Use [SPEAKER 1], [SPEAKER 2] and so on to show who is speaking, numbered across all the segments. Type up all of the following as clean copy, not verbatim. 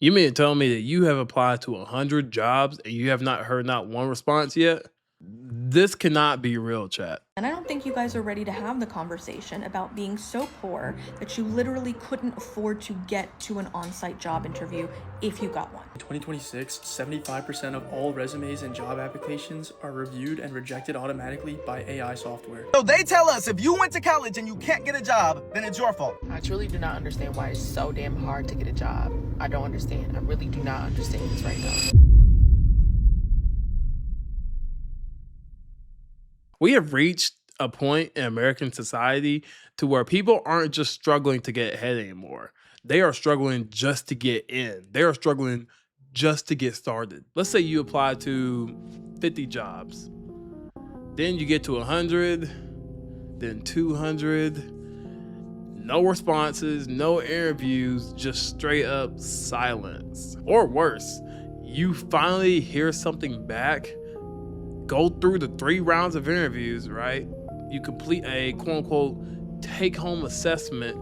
[SPEAKER 1] You mean to tell me that you have applied to 100 jobs and you have not heard not one response yet? This cannot be real, chat.
[SPEAKER 2] And I don't think you guys are ready to have the conversation about being so poor that you literally couldn't afford to get to an on-site job interview if you got one.
[SPEAKER 3] In 2026, 75% of all resumes and job applications are reviewed and rejected automatically by AI software.
[SPEAKER 4] So they tell us if you went to college and you can't get a job, then it's your fault.
[SPEAKER 5] I truly do not understand why it's so damn hard to get a job. I don't understand. I really do not understand this right now.
[SPEAKER 1] We have reached a point in American society to where people aren't just struggling to get ahead anymore. They are struggling just to get in. They are struggling just to get started. Let's say you apply to 50 jobs. Then you get to 100, then 200. No responses, no interviews, just straight up silence. Or worse, you finally hear something back, go through the 3 rounds of interviews, right? You complete a quote unquote take home assessment,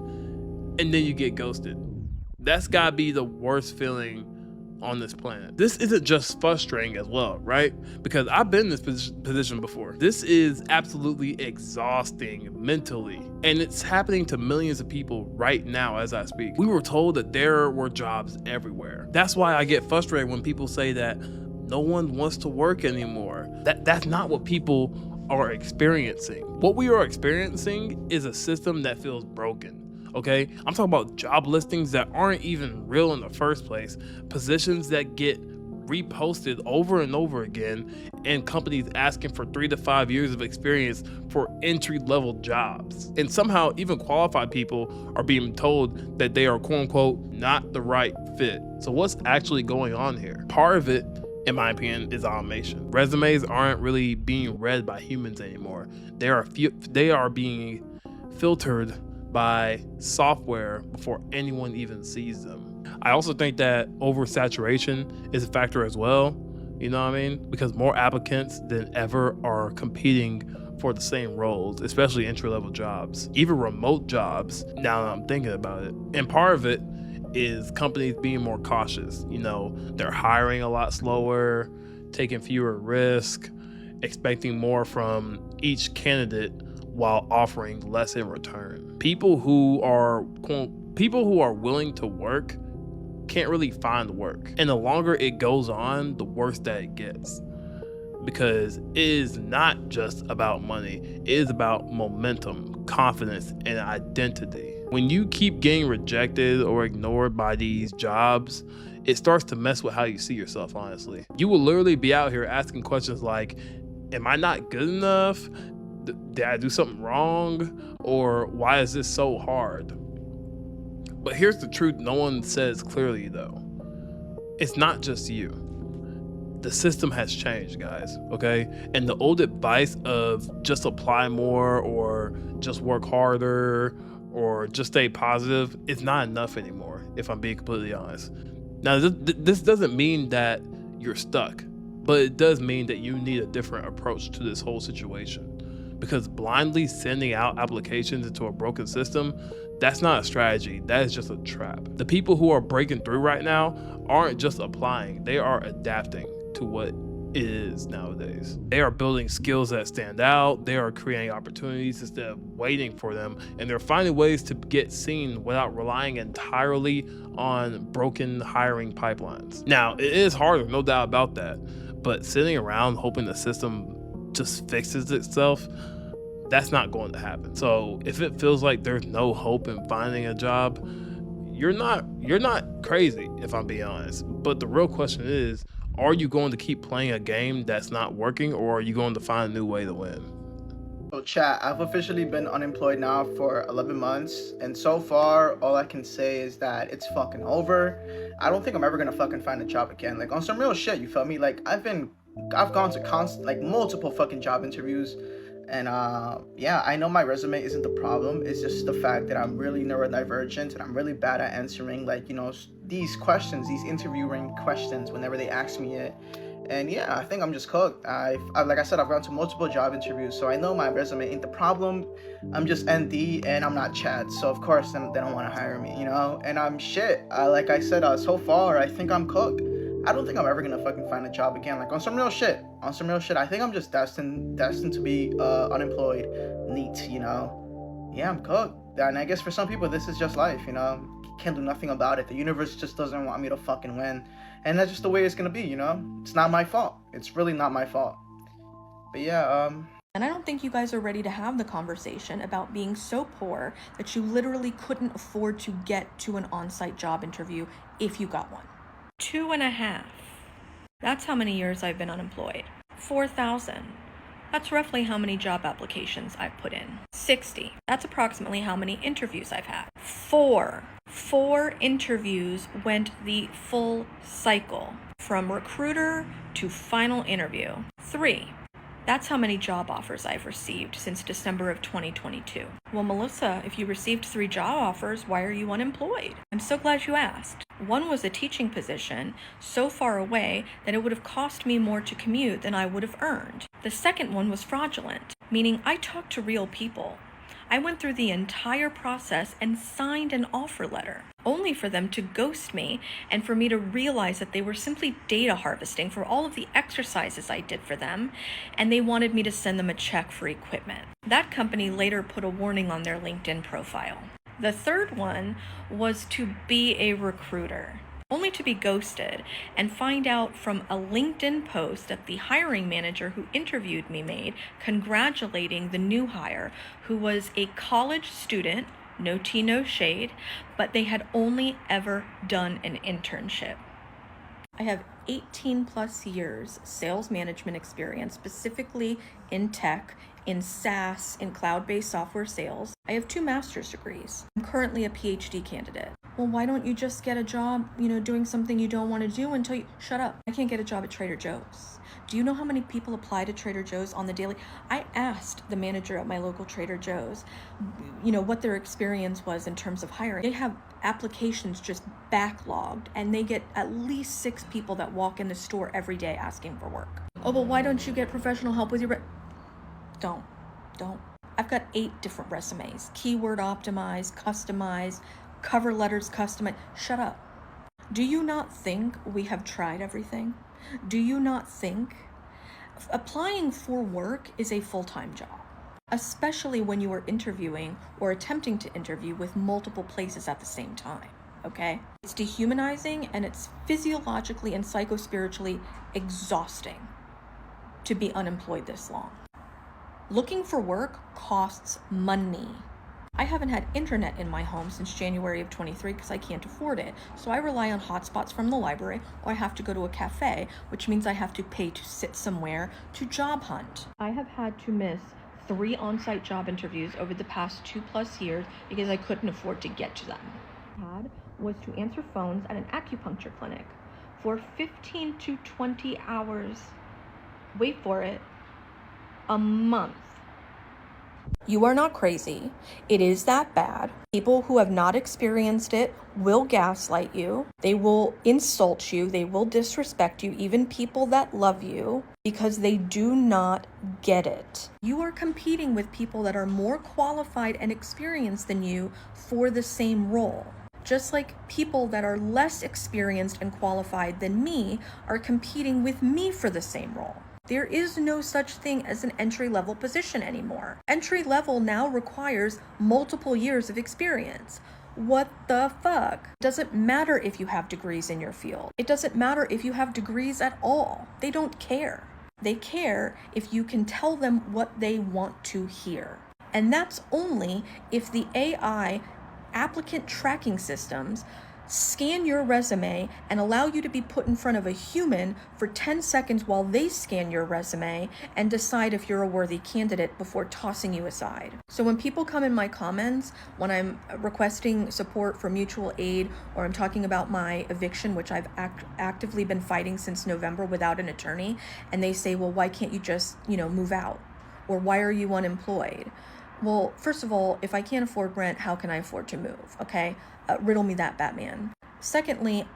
[SPEAKER 1] and then you get ghosted. That's gotta be the worst feeling on this planet. This isn't just frustrating as well, right? Because I've been in this position before. This is absolutely exhausting mentally, and it's happening to millions of people right now as I speak. We were told that there were jobs everywhere. That's why I get frustrated when people say that no one wants to work anymore. That's not what people are experiencing. What we are experiencing is a system that feels broken. Okay, I'm talking about job listings that aren't even real in the first place, positions that get reposted over and over again, and companies asking for 3 to 5 years of experience for entry-level jobs. And somehow even qualified people are being told that they are quote unquote not the right fit. So what's actually going on here? Part of it, in my opinion, is automation. Resumes aren't really being read by humans anymore. They are being filtered by software before anyone even sees them. I also think that oversaturation is a factor as well, you know what I mean? Because more applicants than ever are competing for the same roles, especially entry-level jobs, even remote jobs, now that I'm thinking about it. And part of it is companies being more cautious. You know, they're hiring a lot slower, taking fewer risks, expecting more from each candidate while offering less in return. People who are willing to work can't really find work. And the longer it goes on, the worse that it gets. Because it is not just about money, it is about momentum, confidence, and identity. When you keep getting rejected or ignored by these jobs, it starts to mess with how you see yourself, honestly. You will literally be out here asking questions like, am I not good enough? Did I do something wrong? Or why is this so hard? But here's the truth no one says clearly though. It's not just you. The system has changed, guys, okay? And the old advice of just apply more or just work harder or just stay positive is not enough anymore, if I'm being completely honest. Now, this doesn't mean that you're stuck, but it does mean that you need a different approach to this whole situation. Because blindly sending out applications into a broken system, that's not a strategy, that is just a trap. The people who are breaking through right now aren't just applying, they are adapting to what it is nowadays. They are building skills that stand out, they are creating opportunities instead of waiting for them, and they're finding ways to get seen without relying entirely on broken hiring pipelines. Now, it is harder, no doubt about that, but sitting around hoping the system just fixes itself, that's not going to happen. So if it feels like there's no hope in finding a job, you're not crazy, if I'm being honest. But the real question is, are you going to keep playing a game that's not working, or are you going to find a new way to win?
[SPEAKER 6] So chat, I've officially been unemployed now for 11 months, and so far all I can say is that it's fucking over. I don't think I'm ever gonna fucking find a job again. Like on some real shit, you feel me? Like I've gone to multiple fucking job interviews, and yeah, I know my resume isn't the problem. It's just the fact that I'm really neurodivergent and I'm really bad at answering, like, you know, these questions, these interviewing questions whenever they ask me it. And yeah, I think I'm just cooked. Like I said, I've gone to multiple job interviews, so I know my resume ain't the problem. I'm just ND and I'm not Chad, so of course then they don't want to hire me, you know. And I'm shit. Like I said, so far I think I'm cooked. I don't think I'm ever gonna fucking find a job again. Like on some real shit. I think I'm just destined to be unemployed, neat, you know. Yeah, I'm cooked. And I guess for some people this is just life, you know. Can't do nothing about it. The universe just doesn't want me to fucking win. And that's just the way it's gonna be, you know? It's not my fault. It's really not my fault. But yeah,
[SPEAKER 2] And I don't think you guys are ready to have the conversation about being so poor that you literally couldn't afford to get to an on-site job interview if you got one. 2.5. That's how many years I've been unemployed. 4,000. That's roughly how many job applications I've put in. 60. That's approximately how many interviews I've had. 4 interviews went the full cycle, from recruiter to final interview. 3. That's how many job offers I've received since December of 2022. Well, Melissa, if you received 3 job offers, why are you unemployed? I'm so glad you asked. One was a teaching position so far away that it would have cost me more to commute than I would have earned. The second one was fraudulent, meaning I talked to real people. I went through the entire process and signed an offer letter, only for them to ghost me and for me to realize that they were simply data harvesting for all of the exercises I did for them, and they wanted me to send them a check for equipment. That company later put a warning on their LinkedIn profile. The third one was to be a recruiter, only to be ghosted and find out from a LinkedIn post that the hiring manager who interviewed me made, congratulating the new hire, who was a college student, no tea, no shade, but they had only ever done an internship. I have 18 plus years sales management experience, specifically in tech, in SaaS, in cloud-based software sales. I have 2 master's degrees. I'm currently a PhD candidate. Well, why don't you just get a job, doing something you don't want to do until you... Shut up. I can't get a job at Trader Joe's. Do you know how many people apply to Trader Joe's on the daily? I asked the manager at my local Trader Joe's, what their experience was in terms of hiring. They have applications just backlogged, and they get at least 6 people that walk in the store every day asking for work. Oh, but why don't you get professional help with your... Don't. I've got 8 different resumes. Keyword optimized, customized, cover letters customized. Shut up. Do you not think we have tried everything? Do you not think applying for work is a full-time job? Especially when you are interviewing or attempting to interview with multiple places at the same time, okay? It's dehumanizing, and it's physiologically and psychospiritually exhausting to be unemployed this long. Looking for work costs money. I haven't had internet in my home since January of 23 because I can't afford it. So I rely on hotspots from the library, or I have to go to a cafe, which means I have to pay to sit somewhere to job hunt. I have had to miss 3 on-site job interviews over the past 2+ years because I couldn't afford to get to them. Was to answer phones at an acupuncture clinic for 15 to 20 hours. Wait for it. A month. You are not crazy. It is that bad. People who have not experienced it will gaslight you. They will insult you. They will disrespect you, even people that love you, because they do not get it. You are competing with people that are more qualified and experienced than you for the same role. Just like people that are less experienced and qualified than me are competing with me for the same role. There is no such thing as an entry-level position anymore. Entry-level now requires multiple years of experience. What the fuck? It doesn't matter if you have degrees in your field. It doesn't matter if you have degrees at all. They don't care. They care if you can tell them what they want to hear. And that's only if the AI applicant tracking systems scan your resume and allow you to be put in front of a human for 10 seconds while they scan your resume and decide if you're a worthy candidate before tossing you aside. So when people come in my comments, when I'm requesting support for mutual aid, or I'm talking about my eviction, which I've actively been fighting since November without an attorney, and they say, well, why can't you just, move out? Or why are you unemployed? Well, first of all, if I can't afford rent, how can I afford to move? Okay? Riddle me that, Batman. Secondly,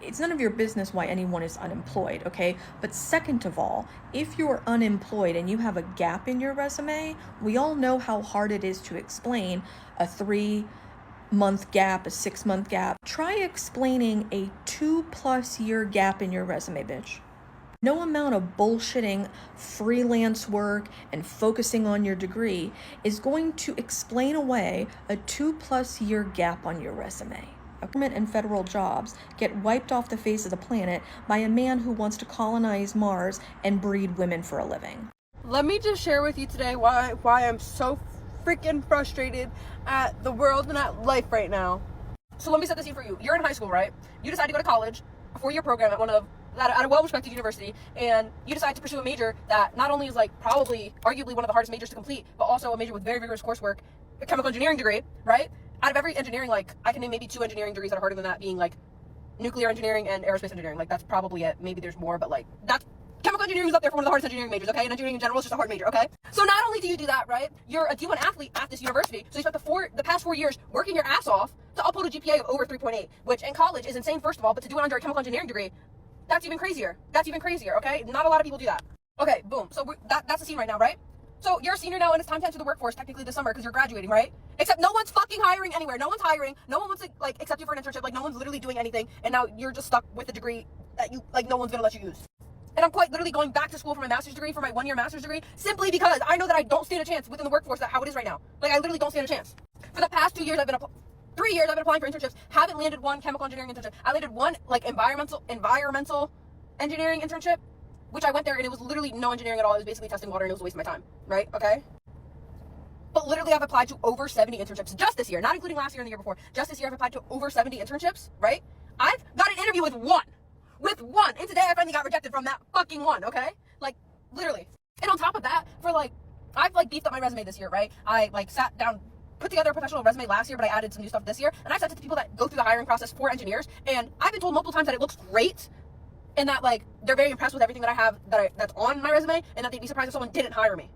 [SPEAKER 2] It's none of your business why anyone is unemployed, okay? But second of all, if you're unemployed and you have a gap in your resume, we all know how hard it is to explain a 3-month gap, a 6-month gap. Try explaining a 2+ year gap in your resume, bitch. No amount of bullshitting freelance work and focusing on your degree is going to explain away a 2+ year gap on your resume. Government and federal jobs get wiped off the face of the planet by a man who wants to colonize Mars and breed women for a living.
[SPEAKER 7] Let me just share with you today why I'm so freaking frustrated at the world and at life right now. So let me set the scene for you. You're in high school, right? You decide to go to college, a 4-year program at a well-respected university, and you decide to pursue a major that not only is like probably arguably one of the hardest majors to complete, but also a major with very rigorous coursework, a chemical engineering degree, right? Out of every engineering, like, I can name maybe 2 engineering degrees that are harder than that, being like nuclear engineering and aerospace engineering. Like, that's probably it. Maybe there's more, but like, that's chemical engineering is up there for one of the hardest engineering majors, okay? And engineering in general is just a hard major, okay? So not only do you do that, right? You're a D1 athlete at this university, so you spent the past 4 years working your ass off to uphold a GPA of over 3.8, which in college is insane, first of all, but to do it under a chemical engineering degree, that's even crazier. That's even crazier, okay? Not a lot of people do that. Okay, boom. So that's the scene right now, right? So you're a senior now, and it's time to enter the workforce technically this summer because you're graduating, right? Except no one's fucking hiring anywhere. No one's hiring. No one wants to like accept you for an internship. Like no one's literally doing anything, and now you're just stuck with a degree that you like no one's gonna let you use. And I'm quite literally going back to school for my master's degree, for my 1-year master's degree, simply because I know that I don't stand a chance within the workforce that how it is right now. Like I literally don't stand a chance. For the past 2 years, 3 years I've been applying for internships. Haven't landed one chemical engineering internship. I landed one like environmental engineering internship, which I went there and it was literally no engineering at all. It was basically testing water and it was a waste of my time, right? Okay. But literally I've applied to over 70 internships just this year, not including last year and the year before. Just this year I've applied to over 70 internships, right? I've got an interview with one. And today I finally got rejected from that fucking one, okay? Like, literally. And on top of that, I've like beefed up my resume this year, right? I like sat down, put together a professional resume last year, but I added some new stuff this year. And I sent it to people that go through the hiring process for engineers. And I've been told multiple times that it looks great and that like they're very impressed with everything that I have that's on my resume and that they'd be surprised if someone didn't hire me.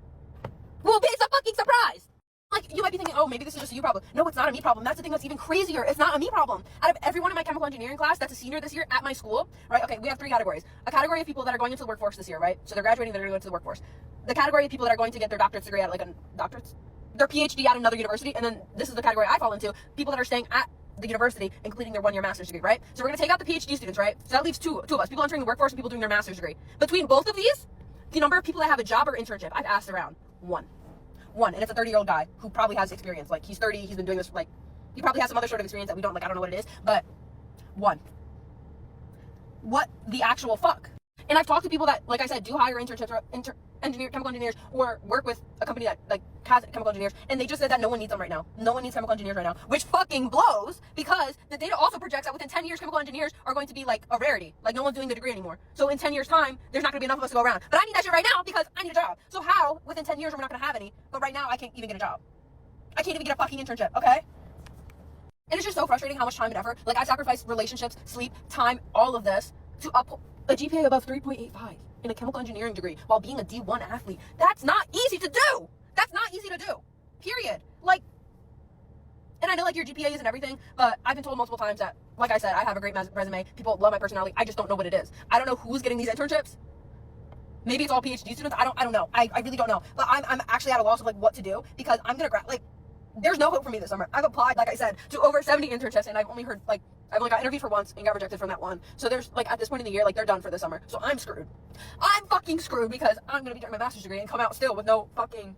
[SPEAKER 7] Well, it's a fucking surprise. Like, you might be thinking, oh, maybe this is just a you problem. No, it's not a me problem. That's the thing that's even crazier. It's not a me problem. Out of everyone in my chemical engineering class that's a senior this year at my school, right? Okay, we have 3 categories. A category of people that are going into the workforce this year, right? So they're graduating, they're going to go into the workforce. The category of people that are going to get their doctorate's degree at like their PhD at another university. And then this is the category I fall into, people that are staying at the university and completing their 1-year master's degree, right? So we're going to take out the PhD students, right? So that leaves two of us, people entering the workforce and people doing their master's degree. Between both of these, the number of people that have a job or internship, I've asked around one, and it's a 30-year-old guy who probably has experience. Like, he's 30, he's been doing this, like, he probably has some other sort of experience that we don't, like, I don't know what it is, but one. What the actual fuck? And I've talked to people that, like I said, do hire internships or chemical engineers or work with a company that like has chemical engineers, and they just said that no one needs them right now. No one needs chemical engineers right now, which fucking blows because the data also projects that within 10 years, chemical engineers are going to be like a rarity. Like no one's doing the degree anymore. So in 10 years time, there's not gonna be enough of us to go around. But I need that shit right now because I need a job. So how within 10 years we're not gonna have any, but right now I can't even get a job. I can't even get a fucking internship, okay? And it's just so frustrating how much time and effort, like I sacrificed relationships, sleep, time, all of this to up a GPA above 3.85 in a chemical engineering degree while being a D1 athlete. That's not easy to do. That's not easy to do. Period. Like, and I know like your GPA isn't everything, but I've been told multiple times that, like I said, I have a great resume. People love my personality. I just don't know what it is. I don't know who's getting these internships. Maybe it's all PhD students. I don't know. I really don't know. But I'm actually at a loss of like what to do because I'm gonna there's no hope for me this summer. I've applied, like I said, to over 70 internships and I've only got interviewed for once and got rejected from that one. So there's like at this point in the year, like they're done for the summer. So I'm screwed. I'm fucking screwed because I'm gonna be getting my master's degree and come out still with no fucking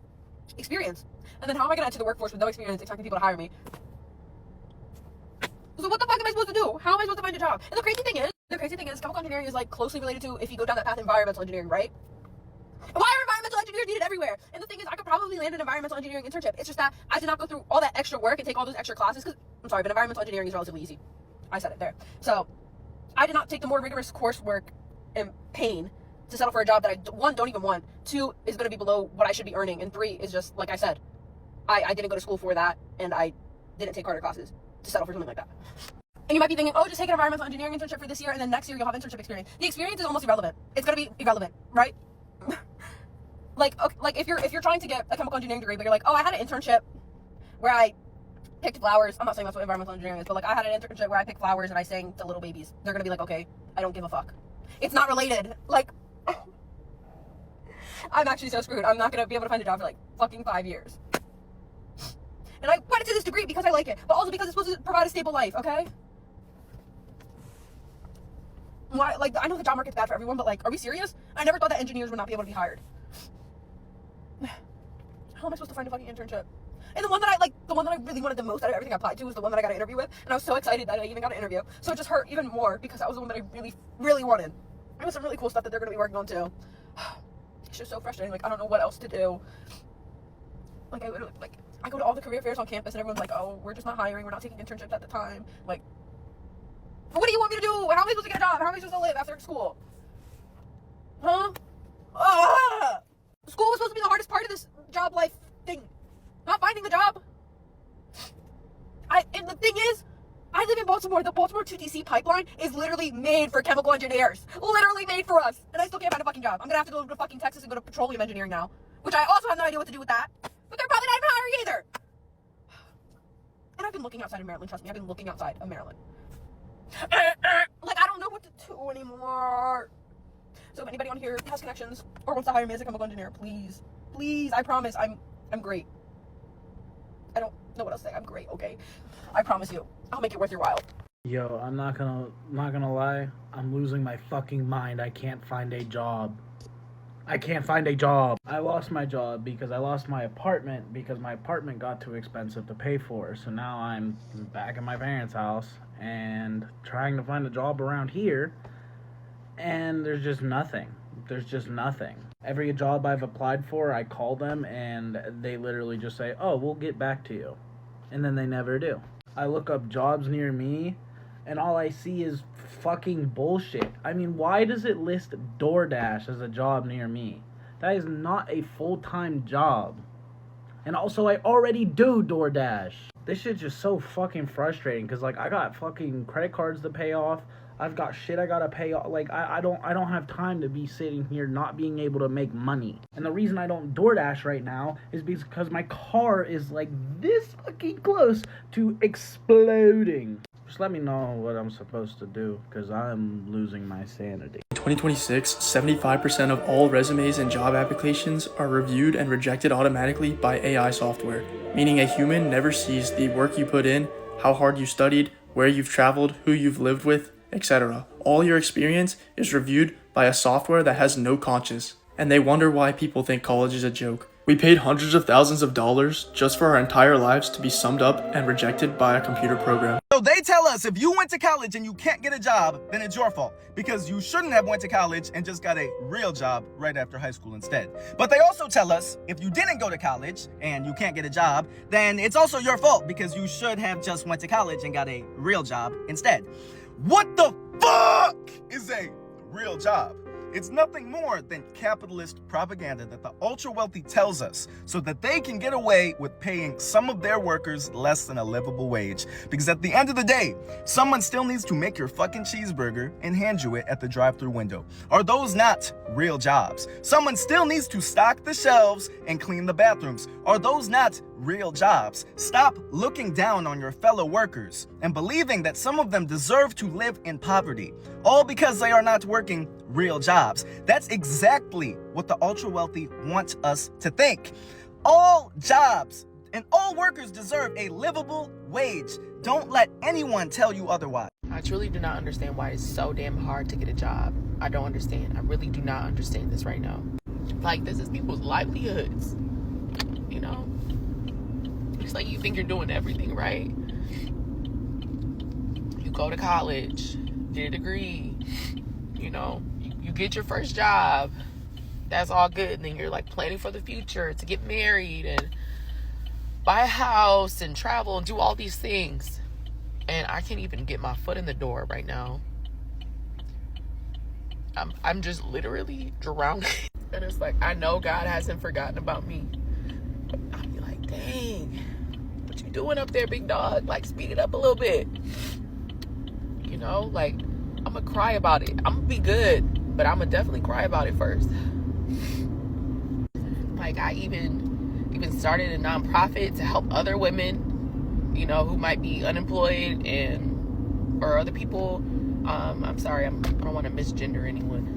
[SPEAKER 7] experience. And then how am I gonna enter the workforce with no experience expecting people to hire me? So what the fuck am I supposed to do? How am I supposed to find a job? And the crazy thing is chemical engineering is like closely related to, if you go down that path, environmental engineering, right? Why are environmental engineers needed everywhere? And the thing is, I could probably land an environmental engineering internship. It's just that I did not go through all that extra work and take all those extra classes because, I'm sorry, but environmental engineering is relatively easy. I said it there. So I did not take the more rigorous coursework and pain to settle for a job that I, 1, don't even want, 2, is going to be below what I should be earning, and 3 is just, like I said, I didn't go to school for that, and I didn't take harder classes to settle for something like that. And you might be thinking, oh, just take an environmental engineering internship for this year, and then next year you'll have internship experience. The experience is almost irrelevant. It's going to be irrelevant, right? Like if you're trying to get a chemical engineering degree, but you're like, oh, I had an internship where I picked flowers. I'm not saying that's what environmental engineering is, but like I had an internship where I picked flowers and I sang to little babies. They're gonna be like, okay, I don't give a fuck. It's not related. Like, I'm actually so screwed. I'm not gonna be able to find a job for like fucking 5 years. And I went into this degree because I like it, but also because it's supposed to provide a stable life, okay? Why? Like, I know the job market's bad for everyone, but like, are we serious? I never thought that engineers would not be able to be hired. How am I supposed to find a fucking internship? And the one that I really wanted the most out of everything I applied to was the one that I got an interview with, and I was so excited that I even got an interview. So it just hurt even more because that was the one that I really, really wanted. There was some really cool stuff that they're gonna be working on too. It's just so frustrating. Like, I don't know what else to do. Like, I go to all the career fairs on campus and everyone's like, oh, we're just not hiring, we're not taking internships at the time. Like, what do you want me to do? How am I supposed to get a job? How am I supposed to live after school? Huh? School was supposed to be the hardest part of this job life thing. Not finding the job. And the thing is, I live in Baltimore. The Baltimore to DC pipeline is literally made for chemical engineers. Literally made for us. And I still can't find a fucking job. I'm gonna have to go to fucking Texas and go to petroleum engineering now. Which I also have no idea what to do with that. But they're probably not even hiring either. And I've been looking outside of Maryland. Trust me, I've been looking outside of Maryland. Like, I don't know what to do anymore. So if anybody on here has connections or wants to hire me as a chemical engineer, please, please, I promise I'm great. I don't know what else to say. I'm great, okay? I promise you, I'll make it worth your while.
[SPEAKER 8] Yo, I'm not gonna lie. I'm losing my fucking mind. I can't find a job. I lost my job because I lost my apartment because my apartment got too expensive to pay for. So now I'm back at my parents' house and trying to find a job around here. And there's just nothing. Every job I've applied for, I call them and they literally just say, oh, we'll get back to you. And then they never do. I look up jobs near me and all I see is fucking bullshit. I mean, why does it list DoorDash as a job near me? That is not a full-time job. And also, I already do DoorDash. This shit's just so fucking frustrating because, like, I got fucking credit cards to pay off. I've got shit I gotta pay off. Like, I don't have time to be sitting here not being able to make money. And the reason I don't DoorDash right now is because my car is, like, this fucking close to exploding. Just let me know what I'm supposed to do, because I'm losing my sanity.
[SPEAKER 3] In 2026, 75% of all resumes and job applications are reviewed and rejected automatically by AI software, meaning a human never sees the work you put in, how hard you studied, where you've traveled, who you've lived with, etc. All your experience is reviewed by a software that has no conscience, and they wonder why people think college is a joke. We paid hundreds of thousands of dollars just for our entire lives to be summed up and rejected by a computer program.
[SPEAKER 4] So they tell us if you went to college and you can't get a job, then it's your fault because you shouldn't have went to college and just got a real job right after high school instead. But they also tell us if you didn't go to college and you can't get a job, then it's also your fault because you should have just went to college and got a real job instead. What the fuck is a real job? It's nothing more than capitalist propaganda that the ultra-wealthy tells us so that they can get away with paying some of their workers less than a livable wage. Because at the end of the day, someone still needs to make your fucking cheeseburger and hand you it at the drive-thru window. Are those not real jobs? Someone still needs to stock the shelves and clean the bathrooms. Are those not real jobs? Stop looking down on your fellow workers and believing that some of them deserve to live in poverty, all because they are not working real jobs. That's exactly what the ultra-wealthy want us to think. All jobs and all workers deserve a livable wage. Don't let anyone tell you otherwise.
[SPEAKER 5] I truly do not understand why it's so damn hard to get a job. I don't understand. I really do not understand this right now. Like, this is people's livelihoods. You know? It's like you think you're doing everything right. You go to college, get a degree, you know, you get your first job. That's all good. And then you're like planning for the future to get married and buy a house and travel and do all these things. And I can't even get my foot in the door right now. I'm just literally drowning. And it's like, I know God hasn't forgotten about me. But I'll be like, dang, what you doing up there, big dog? Like, speed it up a little bit. You know, like, I'm gonna cry about it. I'm gonna be good, but I'm gonna definitely cry about it first. Like, I even started a nonprofit to help other women, who might be unemployed or other people. I'm sorry, I don't want to misgender anyone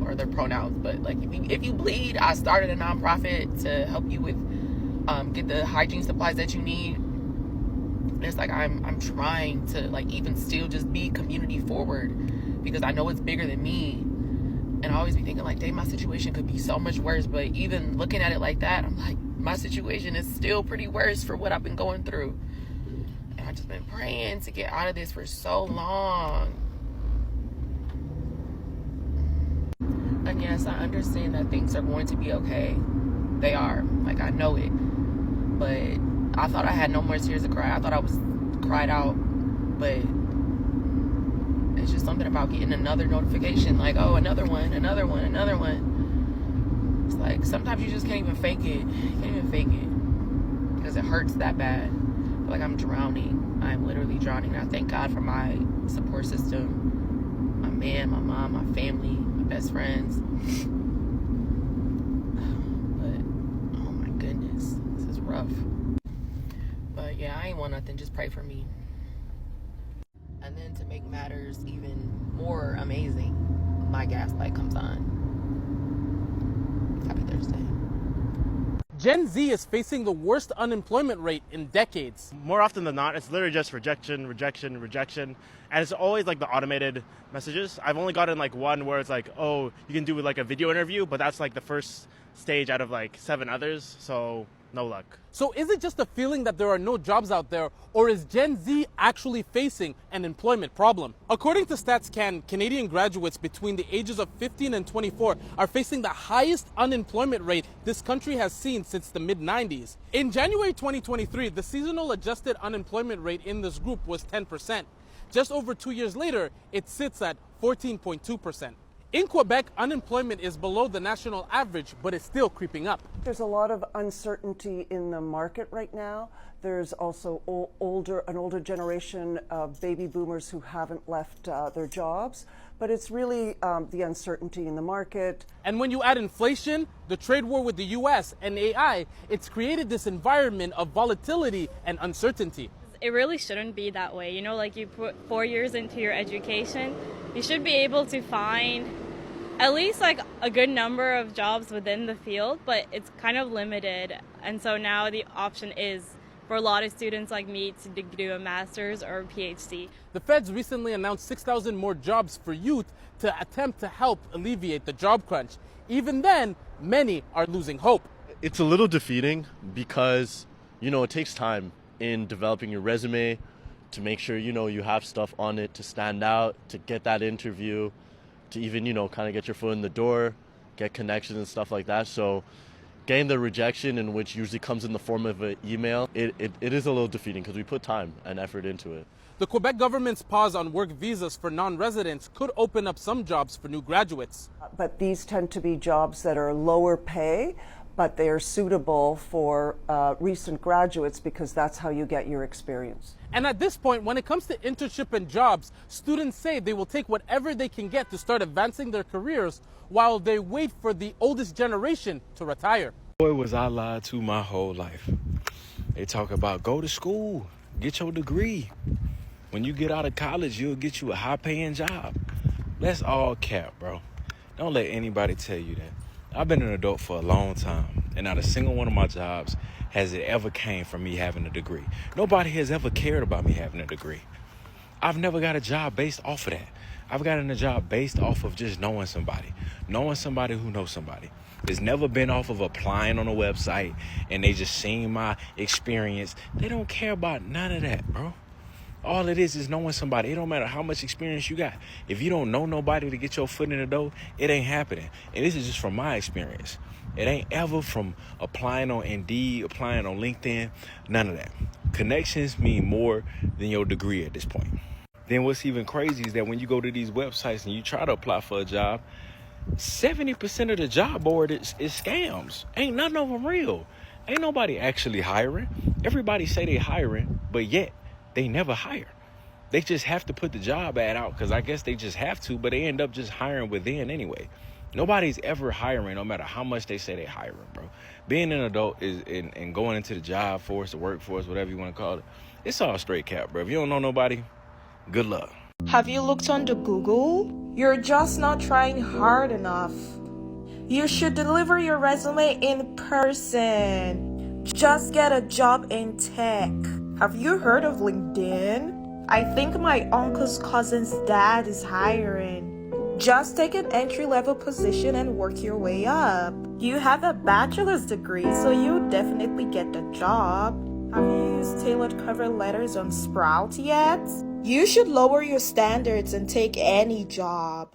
[SPEAKER 5] or their pronouns, but like if you bleed, I started a nonprofit to help you with get the hygiene supplies that you need. It's like I'm trying to like even still just be community forward, because I know it's bigger than me, and I always be thinking like, dang, my situation could be so much worse. But even looking at it like that, I'm like, my situation is still pretty worse for what I've been going through, and I've just been praying to get out of this for so long. And yes, I understand that things are going to be okay. They are. Like, I know it. But I thought I had no more tears to cry. I thought I was cried out. But it's just something about getting another notification. Like, oh, another one. It's like, sometimes you just can't even fake it. You can't even fake it. Because it hurts that bad. Like, I'm drowning. I'm literally drowning. I thank God for my support system. My man, my mom, my family, best friends. But oh my goodness, this is rough. But yeah, I ain't want nothing, just pray for me. And then to make matters even more amazing, my gas light comes on. Happy Thursday.
[SPEAKER 9] Gen Z is facing the worst unemployment rate in decades.
[SPEAKER 10] More often than not, it's literally just rejection. And it's always like the automated messages. I've only gotten like one where it's like, oh, you can do like a video interview, but that's like the first stage out of like 7 others. So no luck.
[SPEAKER 9] So is it just a feeling that there are no jobs out there, or is Gen Z actually facing an employment problem? According to StatsCan, Canadian graduates between the ages of 15 and 24 are facing the highest unemployment rate this country has seen since the mid-90s. In January 2023, the seasonal adjusted unemployment rate in this group was 10%. Just over 2 years later, it sits at 14.2%. In Quebec, unemployment is below the national average, but it's still creeping up.
[SPEAKER 11] There's a lot of uncertainty in the market right now. There's also an older generation of baby boomers who haven't left their jobs, but it's really the uncertainty in the market.
[SPEAKER 9] And when you add inflation, the trade war with the US, and AI, it's created this environment of volatility and uncertainty.
[SPEAKER 12] It really shouldn't be that way. Like you put 4 years into your education, you should be able to find at least like a good number of jobs within the field, but it's kind of limited. And so now the option is for a lot of students like me to do a master's or a PhD.
[SPEAKER 9] The feds recently announced 6,000 more jobs for youth to attempt to help alleviate the job crunch. Even then, many are losing hope.
[SPEAKER 10] It's a little defeating because, it takes time in developing your resume to make sure, you have stuff on it to stand out, to get that interview, to even, kind of get your foot in the door, get connections and stuff like that. So getting the rejection, in which usually comes in the form of an email, it is a little defeating because we put time and effort into it.
[SPEAKER 9] The Quebec government's pause on work visas for non-residents could open up some jobs for new graduates.
[SPEAKER 11] But these tend to be jobs that are lower pay, but they are suitable for recent graduates because that's how you get your experience.
[SPEAKER 9] And at this point, when it comes to internship and jobs, students say they will take whatever they can get to start advancing their careers while they wait for the oldest generation to retire.
[SPEAKER 13] Boy, was I lied to my whole life. They talk about go to school, get your degree. When you get out of college, you'll get you a high-paying job. That's all cap, bro. Don't let anybody tell you that. I've been an adult for a long time, and not a single one of my jobs has it ever came from me having a degree. Nobody has ever cared about me having a degree. I've never got a job based off of that. I've gotten a job based off of just knowing somebody who knows somebody. It's never been off of applying on a website and they just seen my experience. They don't care about none of that, bro. All it is knowing somebody. It don't matter how much experience you got. If you don't know nobody to get your foot in the door, it ain't happening. And this is just from my experience. It ain't ever from applying on Indeed, applying on LinkedIn, none of that. Connections mean more than your degree at this point. Then what's even crazy is that when you go to these websites and you try to apply for a job, 70% of the job board is scams. Ain't none of them real. Ain't nobody actually hiring. Everybody say they hiring, but yet they never hire. They just have to put the job ad out because I guess they just have to, but they end up just hiring within anyway. Nobody's ever hiring, no matter how much they say they're hiring, bro. Being an adult and going into the job force, the workforce, whatever you want to call it, It's all straight cap, bro. If you don't know nobody, good luck.
[SPEAKER 2] Have you looked onto Google? You're just not trying hard enough. You should deliver your resume in person. Just get a job in tech. Have you heard of LinkedIn? I think my uncle's cousin's dad is hiring. Just take an entry-level position and work your way up. You have a bachelor's degree, so you definitely get the job. Have you used tailored cover letters on Sprout yet? You should lower your standards and take any job.